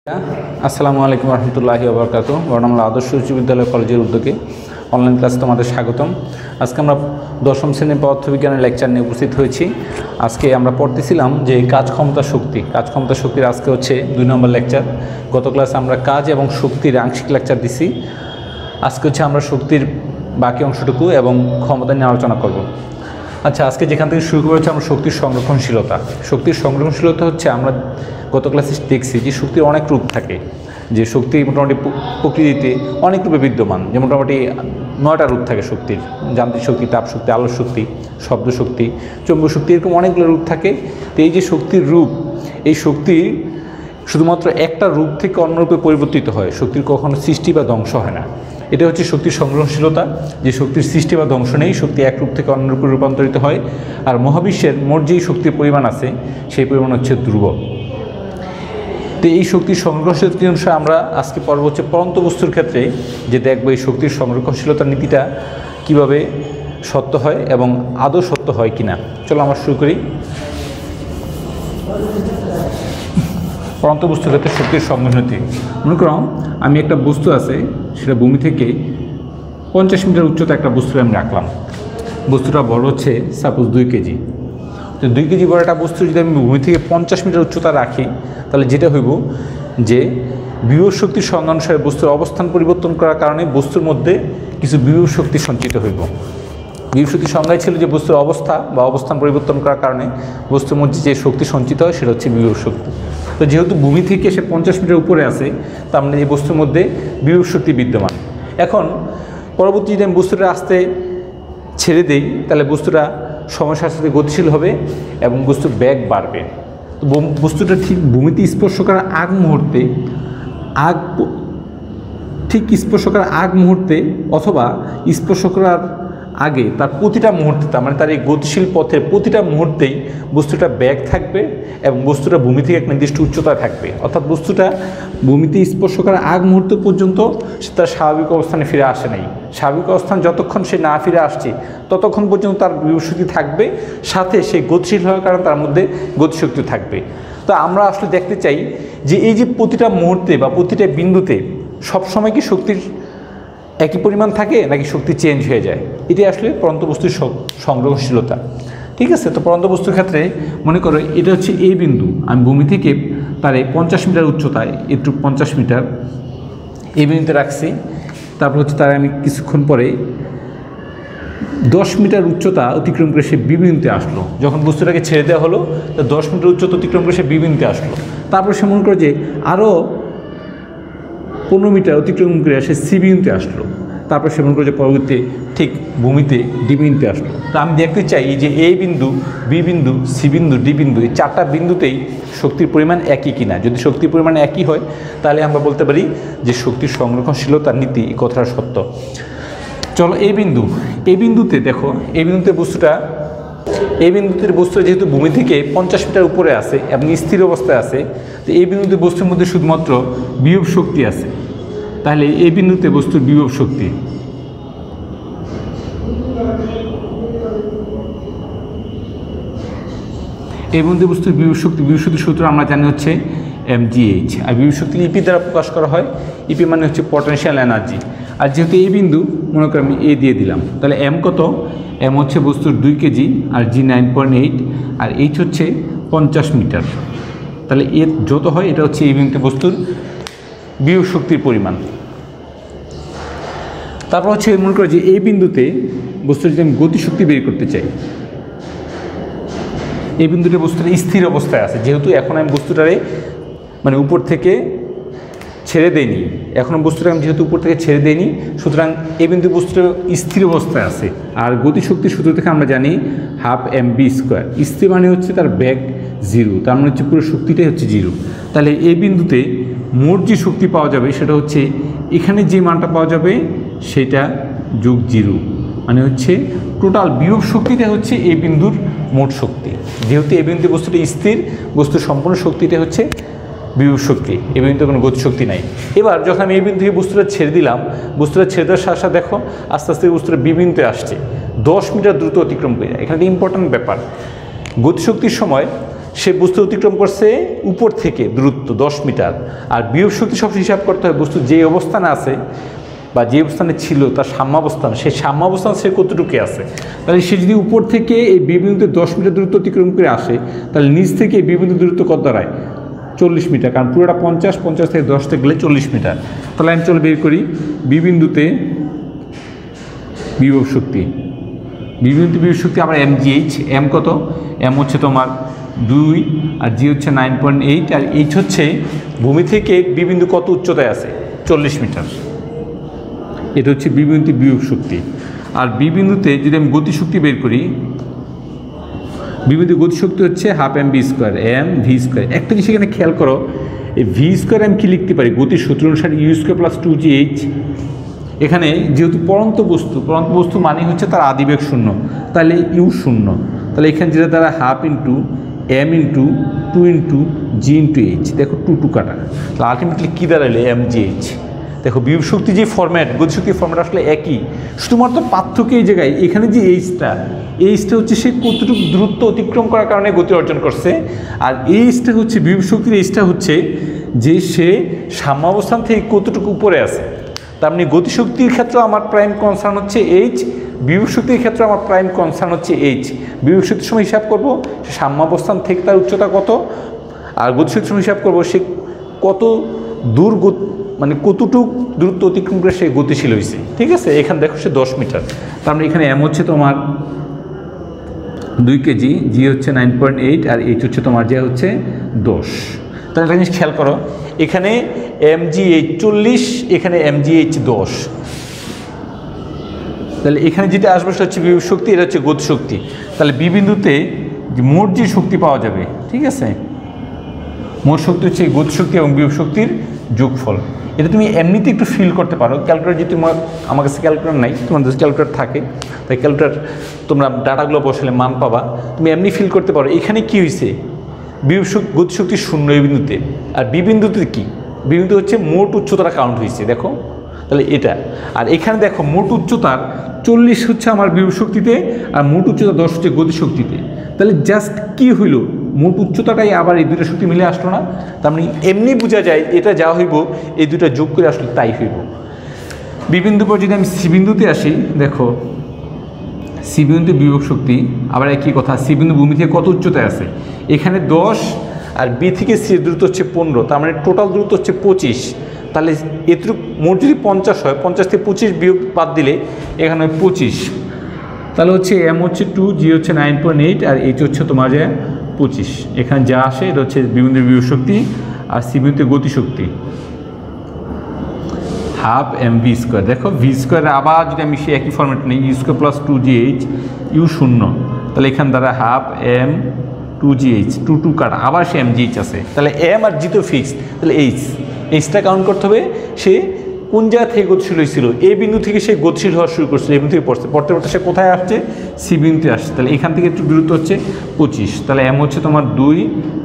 আসসালামু আলাইকুম রহমতুল্লাহি ওয়া বারাকাতুহু। বর্ণমালা আদর্শ উচ্চ বিদ্যালয় কলেজের উদ্যোগে অনলাইন ক্লাসে তোমাদের স্বাগতম। আজকে আমরা দশম শ্রেণীর পদার্থবিজ্ঞানের লেকচার নিয়ে উপস্থিত হয়েছি। আজকে আমরা পড়তেছিলাম যে কাজ ক্ষমতা শক্তির আজকে হচ্ছে 2 নম্বর লেকচার। গত ক্লাসে আমরা কাজ এবং শক্তির আংশিক লেকচার দিছি। আজকে হচ্ছে আমরা শক্তির বাকি অংশটুকু এবং ক্ষমতা নিয়ে আলোচনা করব। আচ্ছা, আজকে যেখান থেকে শুরু করেছি আমরা শক্তির সংরক্ষণশীলতা হচ্ছে আমরা গত ক্লাসে দেখছি যে শক্তির অনেক রূপ থাকে, যে শক্তি মোটামুটি প্রকৃতিতে অনেক রূপে বিদ্যমান, যে মোটামুটি 9টা রূপ থাকে শক্তির: যান্ত্রিক শক্তি, তাপ শক্তি, আলোক শক্তি, শব্দ শক্তি, চৌম্বক শক্তি, এরকম অনেকগুলো রূপ থাকে। তো এই যে শক্তির রূপ, এই শক্তির শুধুমাত্র একটা রূপ থেকে অন্য রূপে পরিবর্তিত হয়, শক্তির কখনো সৃষ্টি বা ধ্বংস হয় না। এটা হচ্ছে শক্তির সংরক্ষণশীলতা, যে শক্তির সৃষ্টি বা ধ্বংস নেই, শক্তি এক রূপ থেকে অন্য রূপে রূপান্তরিত হয়। আর মহাবিশ্বের মোট যেই শক্তির পরিমাণ আছে সেই পরিমাণ হচ্ছে ধ্রুব। তো এই শক্তির সংরক্ষণশীলতা অনুসারে আমরা আজকে পর্ব হচ্ছে পরন্ত বস্তুর ক্ষেত্রে যে দেখব এই শক্তির সংরক্ষণশীলতার নীতিটা কিভাবে সত্য হয় এবং আদৌ সত্য হয় কিনা। চলো আমরা শুরু করি। পরন্ত বস্তুর ক্ষেত্রে শক্তির সংরক্ষণনীতি। মনে করো আমি একটা বস্তু আছে, সেটা ভূমি থেকে 50 মিটার উচ্চতা একটা বস্তু আমি রাখলাম। বস্তুটা বড় হচ্ছে সাপোজ 2 কেজি। তো 2 কেজি বড় একটা বস্তু যদি আমি ভূমি থেকে 50 মিটার উচ্চতা রাখি, তাহলে যেটা হইব যে বিভব শক্তির সংজ্ঞা অনুসারে বস্তুর অবস্থান পরিবর্তন করার কারণে বস্তুর মধ্যে কিছু বিভব শক্তি সঞ্চিত হইব। বিভব শক্তির সংজ্ঞায় ছিল যে বস্তুর অবস্থা বা অবস্থান পরিবর্তন করার কারণে বস্তুর মধ্যে যে শক্তি সঞ্চিত হয় সেটা হচ্ছে বিভব শক্তি। তো যেহেতু ভূমি থেকে সে 50 মিটার উপরে আছে, তার মানে এই বস্তুর মধ্যে বিভব শক্তি বিদ্যমান। এখন পরবর্তী যদি আমি বস্তুটা আস্তে ছেড়ে দেই, তাহলে বস্তুটা সময়ের সাথে সাথে গতিশীল হবে এবং বস্তুর বেগ বাড়বে। তো বস্তুটা ঠিক ভূমিতে স্পর্শ করার আগ মুহূর্তে অথবা স্পর্শ করার আগে তার প্রতিটা মুহূর্তে, তার মানে তার এই গতিশীল পথের প্রতিটা মুহূর্তেই বস্তুটা বেগ থাকবে এবং বস্তুটা ভূমি থেকে এক নির্দিষ্ট উচ্চতায় থাকবে। অর্থাৎ বস্তুটা ভূমিতে স্পর্শ করার আগ মুহূর্ত পর্যন্ত সে তার স্বাভাবিক অবস্থানে ফিরে আসে নাই। স্বাভাবিক অবস্থান যতক্ষণ সে না ফিরে আসছে ততক্ষণ পর্যন্ত তার বিভব শক্তি থাকবে, সাথে সে গতিশীল হওয়ার কারণে তার মধ্যে গতিশক্তি থাকবে। তো আমরা আসলে দেখতে চাই যে এই যে প্রতিটা মুহূর্তে বা প্রতিটা বিন্দুতে সবসময় কি শক্তির একই পরিমাণ থাকে নাকি শক্তি চেঞ্জ হয়ে যায়, এটাই আসলে পরন্ত বস্তুর সংরক্ষণশীলতা। ঠিক আছে, তো পরন্ত বস্তুর ক্ষেত্রে মনে করো এটা হচ্ছে এই বিন্দু, আমি ভূমি থেকে তারে 50 মিটার উচ্চতায়, একটু 50 মিটার এই বিন্দুতে রাখছি। তারপর হচ্ছে তার আমি কিছুক্ষণ পরে 10 মিটার উচ্চতা অতিক্রম করে সে বিবিন্দুতে আসলো। যখন বস্তুটাকে ছেড়ে দেওয়া হলো, 10 মিটার উচ্চতা অতিক্রম করে সে বিবিন্দুতে আসলো। তারপর সে মনে করে যে আরও 15 মিটার অতিক্রম করে সে সি বিন্দুতে আসলো। তারপর সে মনে করে যে পরবর্তী ঠিক ভূমিতে ডি বিন্দুতে আসলো। তো আমি দেখতে চাই যে এ বিন্দু, বি বিন্দু, সি বিন্দু, ডি বিন্দু, এই 4টা বিন্দুতেই শক্তির পরিমাণ একই কিনা। যদি শক্তির পরিমাণ একই হয় তাহলে আমরা বলতে পারি যে শক্তির সংরক্ষণশীলতার নীতি, এই কথাটা সত্য। চলো এই বিন্দুতে দেখো, এই বিন্দুতে বস্তুটা যেহেতু ভূমি থেকে 50 মিটার উপরে আছে এবং স্থির অবস্থায় আছে, তো এই বিন্দুতে বস্তুর মধ্যে শুধুমাত্র বিভব শক্তি আছে। তাহলে এই বিন্দুতে বস্তুর বিভব শক্তি, এই বিন্দুতে বস্তুর বিভব শক্তির সূত্র আমরা জানি হচ্ছে mgh। আর বিভব শক্তি ইপি দ্বারা প্রকাশ করা হয়। ইপি মানে হচ্ছে পটেনশিয়াল এনার্জি। আর যেহেতু এই বিন্দু মনে করি আমি এ দিয়ে দিলাম, তাহলে এম কত? এম হচ্ছে বস্তুর 2 কেজি, আর জি 9.8, আর এইচ হচ্ছে 50 মিটার। তাহলে এ যত হয় এটা হচ্ছে এই বিন্দুতে বস্তুর বিভব শক্তির পরিমাণ। তারপর হচ্ছে মনে করো যে এই বিন্দুতে বস্তুর যদি আমি গতিশক্তি বের করতে চাই, এই বিন্দুতে বস্তুটা স্থির অবস্থায় আছে। যেহেতু এখন আমি বস্তুটারে মানে উপর থেকে ছেড়ে দেয়নি, এখনও বস্তুটা আমি যেহেতু উপর থেকে ছেড়ে দেয়নি, সুতরাং এই বিন্দু বস্তুটা স্থির অবস্থায় আছে। আর গতিশক্তির সূত্র থেকে আমরা জানি 12 mv²। স্থির মানে হচ্ছে তার বেগ 0, তার মানে হচ্ছে পুরো শক্তিটাই হচ্ছে 0। তাহলে এই বিন্দুতে মোট যে শক্তি পাওয়া যাবে সেটা হচ্ছে এখানে যে মানটা পাওয়া যাবে সেটা যোগ 0, মানে হচ্ছে টোটাল বিভব শক্তিটা হচ্ছে এই বিন্দুর মোট শক্তি। যেহেতু এই বিন্দুতে বস্তুটা স্থির, বস্তুর সম্পূর্ণ শক্তিটা হচ্ছে বিভব শক্তি, এই বিন্দুতে কোনো গতিশক্তি নাই। এবার যখন আমি এই বিন্দু থেকে বস্তুটা ছেড়ে দিলাম, বস্তুটা ছেড়ে দেওয়ার সাথে সাথে দেখো আস্তে আস্তে বস্তুটা বি বিন্দুতে আসছে, 10 মিটার দ্রুত অতিক্রম করে যায়। এখানে ইম্পর্ট্যান্ট ব্যাপার, গতিশক্তির সময় সে বস্তু অতিক্রম করছে উপর থেকে দূরত্ব 10 মিটার। আর বিভব শক্তি সব হিসাব করতে হয় বস্তু যে অবস্থানে আছে বা যে অবস্থানে ছিল তার সাম্যাবস্থান, সেই সাম্যাবস্থান সে কতটুকু আছে। তাহলে সে যদি উপর থেকে এই বিবিন্দুতে 10 মিটার দূরত্ব অতিক্রম করে আসে, তাহলে নিচ থেকে এই বিবিন্দু দূরত্ব কত দাঁড়ায় 40 মিটার, কারণ পুরোটা 50 থেকে 10 থেকে গেলে 40 মিটার। তাহলে আমি চলো বের করি বিবিন্দুতে বিভব শক্তি। বিবিন্দুতে বিভব শক্তি আবার mgh, m কত, m হচ্ছে তোমার 2 আর g হচ্ছে 9.8 আর h হচ্ছে ভূমি থেকে বিবিন্দু কত উচ্চতায় আছে 40 মিটার। এটা হচ্ছে বিবিন্দুতে বিভব শক্তি। আর বিবিন্দুতে যদি আমি গতিশক্তি বের করি, বিবিন্দু গতিশক্তি হচ্ছে half mv square m v square. একটা জিনিস এখানে খেয়াল করো, এই v স্কোয়ার আমি কি লিখতে পারি গতির সূত্র অনুসারে u স্কোয়ার প্লাস 2gh। এখানে যেহেতু পরন্ত বস্তু মানে হচ্ছে তার আদিবেগ শূন্য, তাহলে ইউ শূন্য, তাহলে এখানে যেটা দ্বারা half into m into 2 into g into h, দেখো 2 কাটা, তাহলে আলটিমেটলি কী দাঁড়ালে mgh। দেখো বিভব শক্তি যে ফরম্যাট, গতিশক্তির ফরম্যাট আসলে একই, শুধুমাত্র পার্থক্য এই জায়গায়। এখানে যে এইচটা হচ্ছে সে কতটুকু দূরত্ব অতিক্রম করার কারণে গতি অর্জন করছে, আর এইচটা হচ্ছে বিভব শক্তির এইচটা হচ্ছে যে সে সাম্যাবস্থান থেকে কতটুকু উপরে আছে। তার মানে গতিশক্তির ক্ষেত্রে আমার প্রাইম কনসার্ন হচ্ছে এইচ, বিভব শক্তির ক্ষেত্রে আমার প্রাইম কনসার্ন হচ্ছে এইচ। বিভব শক্তির সময় হিসাব করবো সাম্যাবস্থান থেকে তার উচ্চতা কত, আর গতিশক্তির সময় হিসাব করবো সে কত দূর মানে কতটুকু দূরত্ব অতিক্রম করে সে গতিশীল হয়েছে। ঠিক আছে, এখানে দেখো সে 10 মিটার, তার মানে এখানে m হচ্ছে তোমার 2 কেজি, g হচ্ছে 9.8 আর h হচ্ছে তোমার যে হচ্ছে 10। তাহলে একটা জিনিস খেয়াল করো, এখানে mgh 40, এখানে mgh 10, তাহলে এখানে যেটা আসবে সেটা হচ্ছে বিভব শক্তি, এটা হচ্ছে গতিশক্তি। তাহলে বিবিন্দুতে যে মোট যে শক্তি পাওয়া যাবে, ঠিক আছে, মোট শক্তি হচ্ছে গতিশক্তি এবং বিভব শক্তির যোগফল। এটা তুমি এমনিতে একটু ফিল করতে পারো, ক্যালকুলেটর যদি তোমার, আমার কাছে ক্যালকুলেটর নাই, তোমাদের ক্যালকুলেটর থাকে, তাই ক্যালকুলেটর তোমরা ডাটাগুলো বসালে মান পাবা, তুমি এমনি ফিল করতে পারো। এখানে কি হয়েছে, গতিশক্তি শূন্য এই বিন্দুতে, আর বিবিন্দুতে কি, বিবিন্দু হচ্ছে মোট উচ্চতাটা কাউন্ট হয়েছে, দেখো তাহলে এটা। আর এখানে দেখো মোট উচ্চতার 40 হচ্ছে আমার বিভব শক্তিতে, আর মোট উচ্চতা 10 হচ্ছে গতিশক্তিতে। তাহলে জাস্ট কি হইল, মোট উচ্চতাটাই আবার এই দুটো শক্তি মিলে আসলো না। তার মানে এমনি বোঝা যায় এটা যা হইব এই দুটো যোগ করে আসলে তাই হইব। বিবিন্দু পর যদি আমি সি বিন্দুতে আসি, দেখো সি বিন্দুতে বিভব শক্তি আবার একই কথা, সি বিন্দু ভূমি থেকে কত উচ্চতায় আছে, এখানে 10 আর বি থেকে সি দূরত্ব হচ্ছে 15, তার মানে টোটাল দূরত্ব হচ্ছে 25। তাহলে এতটুকু মোট যদি 50 হয়, 50 থেকে 25 বিয়োগ বাদ দিলে এখানে 25, তাহলে হচ্ছে m হচ্ছে 2, g হচ্ছে 9.8 আর h হচ্ছে তোমার যে 25। এখানে যা আসে এটা হচ্ছে বিবিন্দুর বিভব শক্তি, আর সি বিন্দুতে গতিশক্তি হাফ mv স্কোয়ার। দেখো ভি স্কোয়ার আবার যদি আমি সে একই ফর্মেট নিই, you square plus 2gh, you শূন্য, তাহলে এখান দ্বারা হাফ m 2gh, 2 কাটা, আবার সে mgh আছে, তাহলে m আর g তো ফিক্সড, তাহলে এইচটা কাউন্ট করতে হবে সে কোন জায়গা থেকে গতিশীল হয়েছিল। এই বিন্দু থেকে সে গতিশীল হওয়া শুরু করছিল, এই বিন্দু থেকে পড়তে সে কোথায় আসছে, সি বিন্দুতে আসছে। তাহলে এখান থেকে একটু দূরত্ব হচ্ছে 25, তাহলে m হচ্ছে তোমার 2,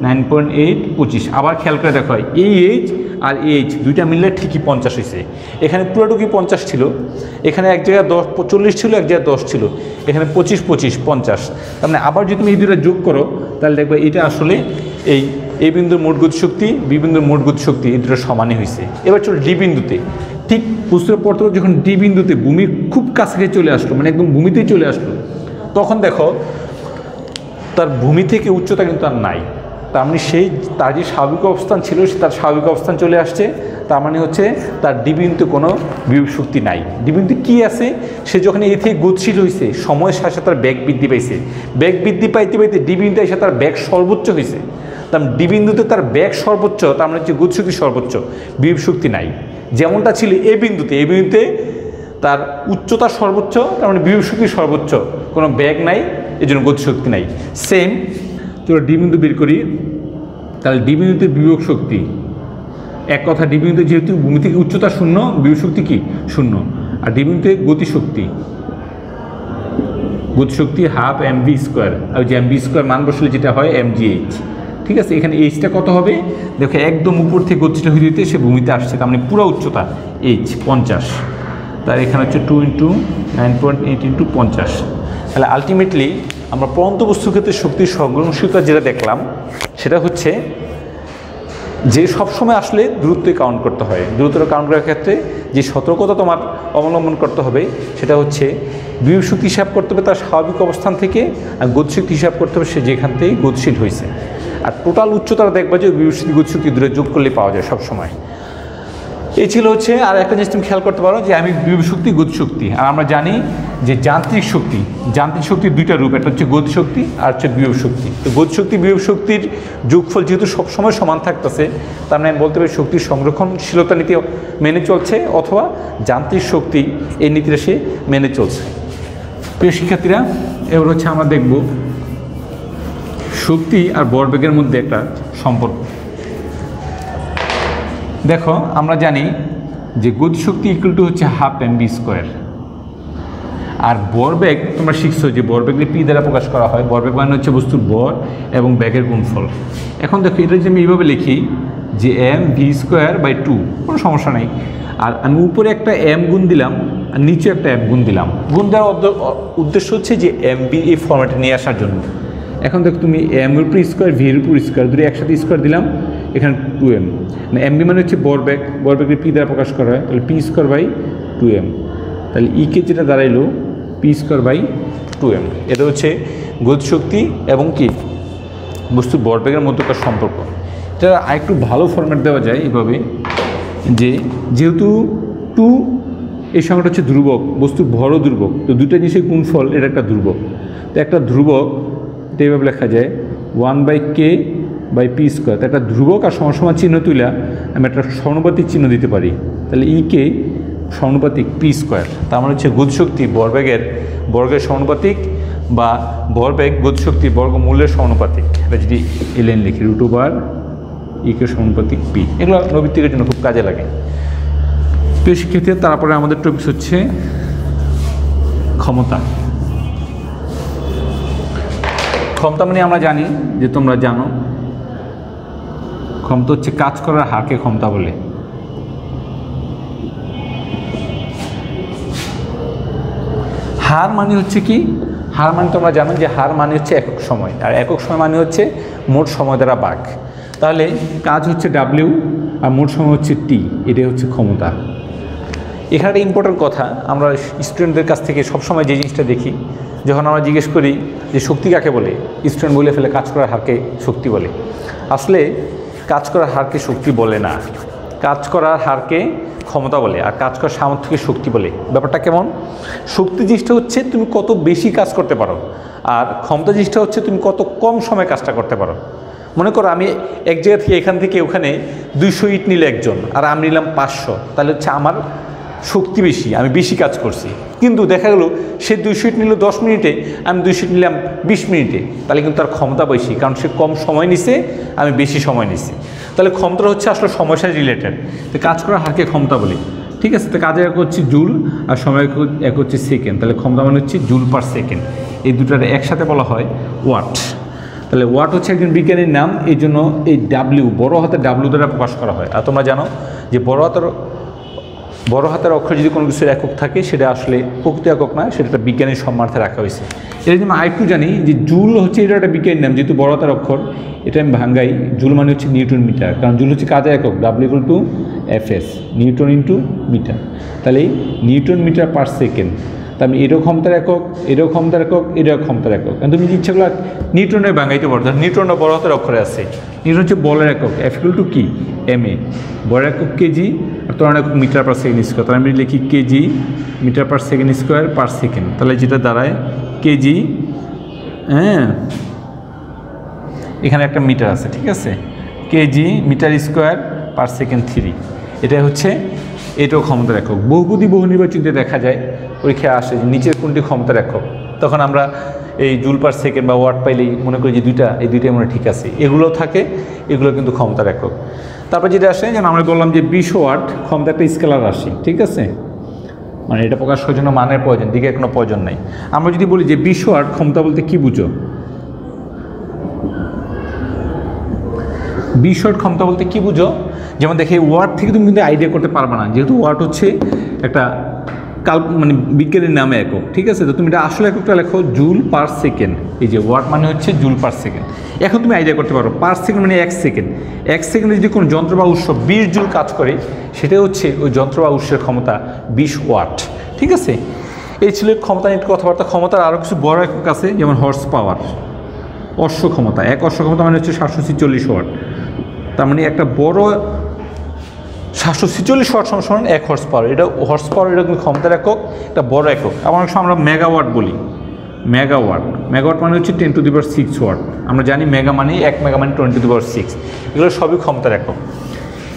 9.8, 25। আবার খেয়াল করে দেখো এই এইচ আর এইচ দুইটা মিললে ঠিকই 50 হয়েছে। এখানে পুরোটুকুই 50 ছিল, এখানে এক জায়গায় 40 ছিল, এক জায়গায় 10 ছিল, এখানে 25, 25, 50। তার মানে আবার যদি তুমি এই দুটো যোগ করো তাহলে দেখবে এটা আসলে এই বিন্দুর মোট গতিশক্তি, বি বিন্দুর মোট গতিশক্তি এই দুটো সমানই হয়েছে। এবার চলো ডি বিন্দুতে, ঠিক বুঝতে পড়তে যখন ডি বিন্দুতে ভূমির খুব কাছে চলে আসলো, মানে একদম ভূমিতেই চলে আসলো, তখন দেখো তার ভূমি থেকে উচ্চতা কিন্তু আর নাই। তার মানে তার যে স্বাভাবিক অবস্থান ছিল সে তার স্বাভাবিক অবস্থান চলে আসছে। তার মানে হচ্ছে তার ডি বিন্দুতে কোনো বিভব শক্তি নাই। ডি বিন্দুতে কী আছে, সে যখন এই থেকে গতিশীল হয়েছে সময়ের সাথে তার বেগ বৃদ্ধি পাইছে, বেগ বৃদ্ধি পাইতে পাইতে ডি বিন্দুতে এসে তার বেগ সর্বোচ্চ হয়েছে। তার ডি বিন্দুতে তার বেগ সর্বোচ্চ, তার মানে হচ্ছে গতিশক্তি সর্বোচ্চ, বিভব শক্তি নাই। যেমনটা ছিল এই বিন্দুতে তার উচ্চতা সর্বোচ্চ, তার মানে বিভব শক্তি সর্বোচ্চ, কোনো বেগ নাই, এই জন্য গতিশক্তি নাই। সেম চলো ডি বিন্দু বের করি, তাহলে ডি বিন্দুতে বিভব শক্তি, এক কথা ডি বিন্দুতে যেহেতু ভূমি থেকে উচ্চতা শূন্য, বিভব শক্তি কি শূন্য, আর ডি বিন্দুতে গতিশক্তি হাফ mv স্কোয়ার, আর যে mv স্কোয়ার মান বসলে যেটা হয় mgh। ঠিক আছে, এখানে এইচটা কত হবে, দেখো একদম উপর থেকে গতিশীল হয়ে দিতে সে ভূমিতে আসছে, তার মানে পুরো উচ্চতা h 50, তার এখানে হচ্ছে 2 × 9.8 × 50। তাহলে আলটিমেটলি আমরা পরন্ত বস্তুর ক্ষেত্রে শক্তির সংগ্রহণশীলতা যেটা দেখলাম সেটা হচ্ছে যে সবসময় আসলে দূরত্বই কাউন্ট করতে হয়। দূরত্ব কাউন্ট করার ক্ষেত্রে যে সতর্কতা তোমার অবলম্বন করতে হবে সেটা হচ্ছে বিভব শক্তি হিসাব করতে হবে তার স্বাভাবিক অবস্থান থেকে, আর গতিশক্তি হিসাব করতে হবে সে যেখান থেকে গতিশীল হয়েছে। আর টোটাল উচ্চতাটা দেখবা যে বিভব শক্তি গতিশক্তি দূরে যোগ করলে পাওয়া যায় সবসময়। এই ছিল হচ্ছে। আর একটা জিনিস তুমি খেয়াল করতে পারো যে আমি বিভব শক্তি গতিশক্তি, আর আমরা জানি যে যান্ত্রিক শক্তির দুইটা রূপ, একটা হচ্ছে গতিশক্তি আর হচ্ছে বিভব শক্তি। তো গতিশক্তি বিভব শক্তির যোগফল যেহেতু সবসময় সমান থাকতেছে, তার মানে আমি বলতে পারি শক্তির সংরক্ষণশীলতা নীতি মেনে চলছে, অথবা যান্ত্রিক শক্তি এই নীতিটা সে মেনে চলছে। প্রিয় শিক্ষার্থীরা, এবার হচ্ছে আমরা দেখব শক্তি আর ভরবেগের মধ্যে একটা সম্পর্ক। দেখো আমরা জানি যে গতিশক্তি ইকুয়াল টু হচ্ছে হাফ mv², আর ভরবেগ তোমরা শিখছো যে ভরবেগকে পি দ্বারা প্রকাশ করা হয়। ভরবেগ মানে হচ্ছে বস্তুর ভর এবং বেগের গুণফল। এখন দেখো এটা যদি আমি এইভাবে লিখি যে mv²/2, কোনো সমস্যা নেই। আর আমি উপরে একটা m গুণ দিলাম আর নিচে একটা m গুণ দিলাম। গুণ দেওয়ার উদ্দেশ্য হচ্ছে যে mv এই ফর্ম্যাটে নিয়ে আসার জন্য। এখন দেখো তুমি m এর উপর স্কোয়ার, v এর উপর স্কোয়ার, দুটো একসাথে স্কোয়ার দিলাম, এখানে 2m। mv মানে হচ্ছে ভরবেগকে পি দ্বারা প্রকাশ করা হয়, তাহলে p²/2m। তাহলে ইকে যেটা দাঁড়াইলো p²/2m। এটা হচ্ছে গতিশক্তি এবং কি বস্তু ভরবেগের মধ্যকার সম্পর্ক। এটা আরেকটু ভালো ফরম্যাট দেওয়া যায় এইভাবে যে যেহেতু 2 এই সংখ্যাটা হচ্ছে ধ্রুবক, বস্তুর ভরও ধ্রুবক, তো দুটো জিনিসের গুণফল এটা একটা ধ্রুবক। তো একটা ধ্রুবক এটা এইভাবে লেখা যায় 1/k/p²। তো একটা ধ্রুবক আর সমান চিহ্ন তুলে আমি একটা সমানুপাতিক চিহ্ন দিতে পারি, তাহলে ইকে সমানুপাতিক p²। তার মানে হচ্ছে গতিশক্তি বর্গের সমানুপাতিক, বা ভরবেগ গতিশক্তির বর্গমূলের সমানুপাতিক। এটা যদি এলএন লিখি √ইকে সমানুপাতিক p। এগুলো নৈবিত্তিকের জন্য খুব কাজে লাগে। প্রিয় শিক্ষার্থী, তারপরে আমাদের টপিক হচ্ছে ক্ষমতা। ক্ষমতা মানে আমরা জানি যে তোমরা জানো ক্ষমতা হচ্ছে কাজ করার হারকে ক্ষমতা বলে। হার মানে হচ্ছে কি? হার মানে তোমরা জানো যে হার মানে হচ্ছে একক সময়, আর একক সময় মানে হচ্ছে মোট সময় দ্বারা ভাগ। তাহলে কাজ হচ্ছে W আর মোট সময় হচ্ছে T, এটাই হচ্ছে ক্ষমতা। এখানে একটা ইম্পর্টেন্ট কথা, আমরা স্টুডেন্টদের কাছ থেকে সবসময় যে জিনিসটা দেখি, যখন আমরা জিজ্ঞেস করি যে শক্তি কাকে বলে, স্টুডেন্ট বলে ফেলে কাজ করার হারকে শক্তি বলে। আসলে কাজ করার হারকে শক্তি বলে না, কাজ করার হারকে ক্ষমতা বলে, আর কাজ করার সামর্থ্যকে শক্তি বলে। ব্যাপারটা কেমন? শক্তি জিনিসটা হচ্ছে তুমি কত বেশি কাজ করতে পারো, আর ক্ষমতা জিনিসটা হচ্ছে তুমি কত কম সময় কাজটা করতে পারো। মনে করো আমি এক জায়গা থেকে এখান থেকে ওখানে 200 ইট নিলে একজন, আর আমি নিলাম 500, তাহলে হচ্ছে আমার শক্তি বেশি, আমি বেশি কাজ করছি। কিন্তু দেখা গেল সে 200 ইট নিল 10 মিনিটে, আমি 200 ইট নিলাম 20 মিনিটে, তাহলে কিন্তু তার ক্ষমতা বেশি, কারণ সে কম সময় নিছে, আমি বেশি সময় নিছি। তাহলে ক্ষমতা হচ্ছে আসলে সময়ের সাথে রিলেটেড। তো কাজ করার হারকে ক্ষমতা বলি, ঠিক আছে। তো কাজের এক হচ্ছে জুল আর সময় এক হচ্ছে সেকেন্ড, তাহলে ক্ষমতা মানে হচ্ছে জুল পার সেকেন্ড। এই দুটার একসাথে বলা হয় ওয়াট। তাহলে ওয়াট হচ্ছে একজন বিজ্ঞানীর নাম, এই জন্য এই ডাব্লিউ বড় হাতের ডাব্লিউ দ্বারা প্রকাশ করা হয়। আর তোমরা জানো যে বড় হাতের অক্ষর যদি কোনো কিছুর একক থাকে সেটা আসলে প্রকৃত একক না, সেটা একটা বিজ্ঞানীর সম্মানার্থে রাখা হয়েছে। এটা যদি আমি আরেকটু জানি যে জুল হচ্ছে এটা একটা বিজ্ঞানীর নাম, যেহেতু বড় হাতের অক্ষর, এটা আমি ভাঙ্গাই। জুল মানে হচ্ছে নিউটন মিটার, কারণ জুল হচ্ছে কাজের একক, W=Fs, নিউটন ইন্টু মিটার। তাহলে নিউটন মিটার পার সেকেন্ড। তা আমি এটাও ক্ষমতার একক, এটাও ক্ষমতার একক, এটাও ক্ষমতার একক। কারণ তুমি ইচ্ছাগুলো নিউটনের ভাঙ্গাইতে পারো, নিউটনটা বড় হাতের অক্ষরে আছে। নিউটন হচ্ছে বলের একক, F= কি ma, বড় একক কেজি, আর ত্বরণ একক মিটার পার সেকেন্ড স্কোয়ার। তাহলে আমি লিখি KG metre per second square per second, তাহলে যেটা দাঁড়ায় কেজি, হ্যাঁ এখানে একটা মিটার আছে, ঠিক আছে, KG metre square per second 3। এটাই হচ্ছে, এটাও ক্ষমতার একক। বহুপদী বহু নির্বাচনীতে দেখা যায়, পরীক্ষায় আসে যে নিচের কোনটি ক্ষমতার একক, তখন আমরা এই জুল পার সেকেন্ড বা ওয়াট পাইলেই মনে করি যে এই দুইটাই মনে ঠিক আছে, এগুলো থাকে, এগুলো কিন্তু ক্ষমতার একক। তারপর যেটা আসে, যেন আমরা বললাম যে 20 ওয়াট ক্ষমতা একটা স্কেলার রাশি, ঠিক আছে, মানে এটা প্রকাশ করার জন্য মানের প্রয়োজন, দিকের কোনো প্রয়োজন নাই। আমরা যদি বলি যে 20 ওয়াট ক্ষমতা বলতে কি বুঝো? 20 ওয়াট ক্ষমতা বলতে কি বুঝো? যেমন দেখে ওয়াট থেকে তুমি কিন্তু আইডিয়া করতে পারবে না, যেহেতু ওয়াট হচ্ছে একটা মানে বিজ্ঞানের নামে একক, ঠিক আছে? তো তুমি এটা আসলে এককটা লেখো জুল পার সেকেন্ড। এই যে ওয়াট মানে হচ্ছে জুল পার সেকেন্ড। এখন তুমি আইডিয়া করতে পারো পার সেকেন্ড মানে 1 সেকেন্ড। 1 সেকেন্ডে যদি কোনো যন্ত্র বা উৎস 20 জুল কাজ করে, সেটা হচ্ছে ওই যন্ত্র বা উৎসের ক্ষমতা 20 ওয়াট, ঠিক আছে? এই ছিল ক্ষমতা নিয়ে কথাবার্তা। ক্ষমতার আরও কিছু বড় একক আছে, যেমন হর্স পাওয়ার, অশ্ব ক্ষমতা। এক অশ্ব ক্ষমতা মানে হচ্ছে 746 ওয়াট। তার মানে একটা বড় 746 ওয়াট সমান 1 হর্স পাওয়ার। এটা হর্স পাওয়ার, এটা কিন্তু ক্ষমতার একক, এটা বড় একক। আবার অনেক সময় আমরা মেগাওয়াট বলি। মেগাওয়াট মানে হচ্ছে 10⁶ ওয়াট। আমরা জানি মেগা মানে 1 মেগা মানে 10⁶। এগুলো সবই ক্ষমতার একক।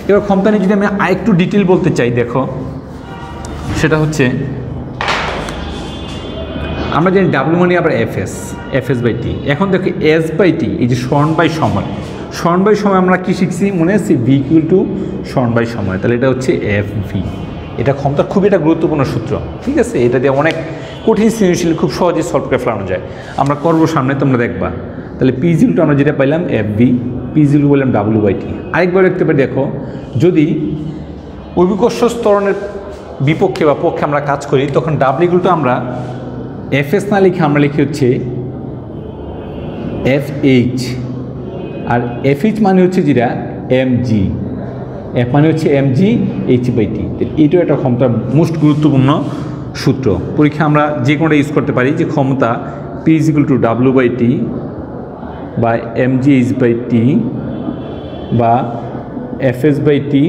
এবার ক্ষমতা নিয়ে যদি আমি আরেকটু ডিটেল বলতে চাই, দেখো সেটা হচ্ছে আমরা জানি ডাব্লিউ মানে আবার এফএস বাই টি। এখন দেখো এস বাই টি, এই যে স্মরণ বাই সময়। স্মরণ বাই সময় আমরা কি শিখছি মনে আছে? ভি ইকুয়াল টু স্মরণ বাই সময়। তাহলে এটা হচ্ছে এফ ভি। এটা ক্ষমতার খুবই একটা গুরুত্বপূর্ণ সূত্র, ঠিক আছে? এটা দিয়ে অনেক কঠিন সৃজনশীল খুব সহজেই সলভ করে ফেলানো যায়। আমরা করবো সামনে, তোমরা দেখবা। তাহলে পি ইকুয়াল টু আমরা যেটা পাইলাম F V, P equal to বললাম ডাব্লিউ বাই টি। আরেকবার দেখতে পাই, দেখো যদি অভিকর্ষ ত্বরণের বিপক্ষে বা পক্ষে আমরা কাজ করি, তখন ডাব্লিউ ইকুয়াল টু আমরা এফএস না লিখে আমরা লিখি হচ্ছে এফ এইচ। আর এফ এইচ মানে হচ্ছে যেটা এম জি, এফ মানে হচ্ছে এম জি এইচ বাই টি। এইটাও একটা ক্ষমতার মোস্ট গুরুত্বপূর্ণ সূত্র। পরীক্ষা আমরা যে কোনোটা ইউজ করতে পারি, যে ক্ষমতা P is equal to W by T বা M G H by T বা এফ এস বাই টি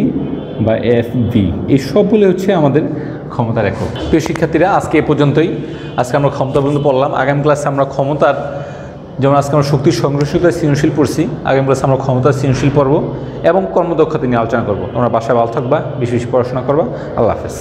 বা এফ ভি, এই সবগুলো হচ্ছে আমাদের ক্ষমতার একক। প্রিয় শিক্ষার্থীরা, আজকে এ পর্যন্তই। আজকে আমরা ক্ষমতা পর্যন্ত পড়লাম। আগামী ক্লাসে আমরা ক্ষমতার, যেমন আজকে আমরা শক্তির সংগ্রহশীলতা সৃজনশীল পড়ছি, আগামী ক্লাসে আমরা ক্ষমতার সৃজনশীল পড়ব এবং কর্মদক্ষতা নিয়ে আলোচনা করব। তোমরা বাসায় ভালো থাকবা, বেশি বেশি পড়াশোনা করবা। আল্লাহ হাফেজ।